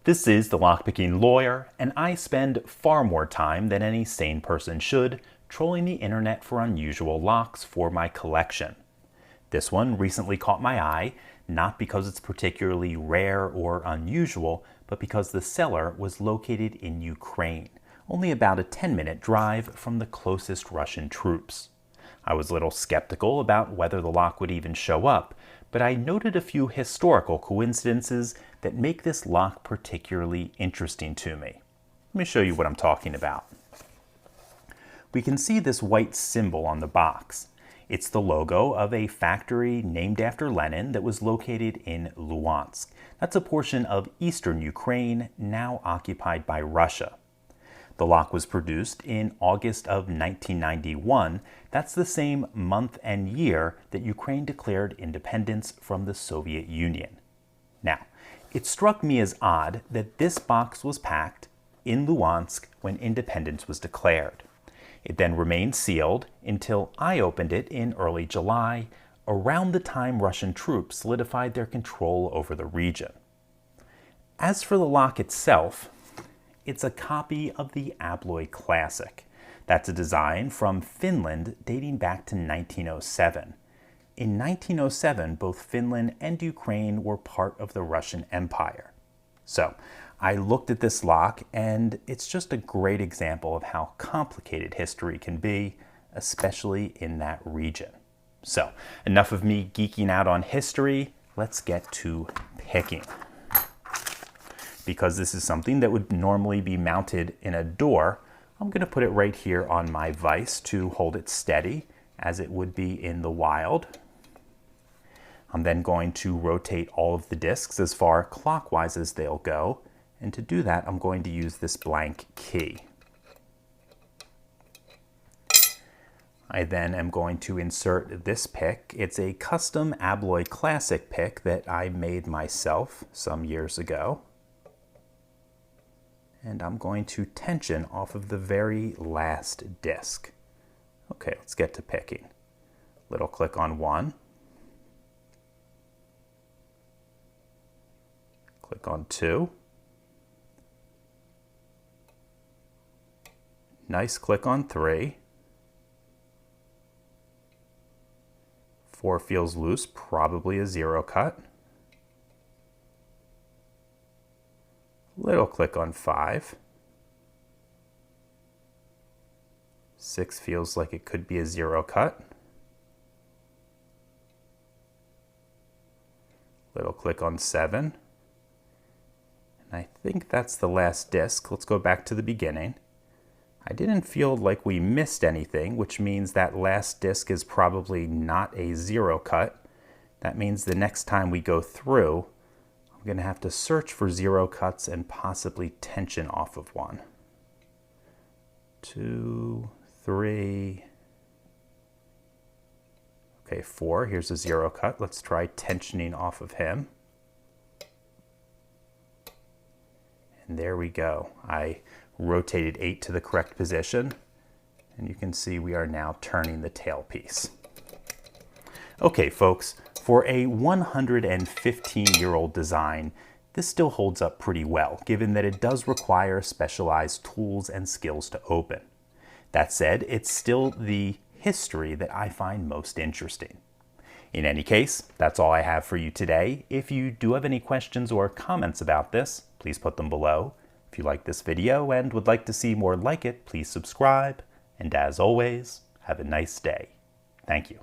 This is the Lockpicking Lawyer, and I spend far more time than any sane person should trolling the internet for unusual locks for my collection. This one recently caught my eye, not because it's particularly rare or unusual, but because the seller was located in Ukraine, only about a 10-minute drive from the closest Russian troops. I was a little skeptical about whether the lock would even show up, but I noted a few historical coincidences that make this lock particularly interesting to me. Let me show you what I'm talking about. We can see this white symbol on the box. It's the logo of a factory named after Lenin that was located in Luhansk. That's a portion of eastern Ukraine now occupied by Russia. The lock was produced in August of 1991. That's the same month and year that Ukraine declared independence from the Soviet Union. Now, it struck me as odd that this box was packed in Luhansk when independence was declared. It then remained sealed until I opened it in early July, around the time Russian troops solidified their control over the region. As for the lock itself, it's a copy of the Abloy Classic. That's a design from Finland dating back to 1907. In 1907, both Finland and Ukraine were part of the Russian Empire. So, I looked at this lock, and it's just a great example of how complicated history can be, especially in that region. So, enough of me geeking out on history, let's get to picking. Because this is something that would normally be mounted in a door, I'm going to put it right here on my vise to hold it steady, as it would be in the wild. I'm then going to rotate all of the discs as far clockwise as they'll go. And to do that, I'm going to use this blank key. I then am going to insert this pick. It's a custom Abloy Classic pick that I made myself some years ago. And I'm going to tension off of the very last disc. Okay, let's get to picking. Little click on one. Click on two. Nice click on 3. 4 feels loose, probably a 0 cut. Little click on 5. 6 feels like it could be a 0 cut. Little click on 7. And I think that's the last disc. Let's go back to the beginning. I didn't feel like we missed anything, which means that last disc is probably not a 0 cut. That means the next time we go through, I'm going to have to search for 0 cuts and possibly tension off of 1. 2, 3. Okay, 4. Here's a 0 cut. Let's try tensioning off of him. And there we go. I rotated 8 to the correct position, and you can see we are now turning the tailpiece. Okay, folks, for a 115-year-old design, this still holds up pretty well, given that it does require specialized tools and skills to open. That said, it's still the history that I find most interesting. In any case, that's all I have for you today. If you do have any questions or comments about this, please put them below. If you like this video and would like to see more like it, please subscribe. And as always, have a nice day. Thank you.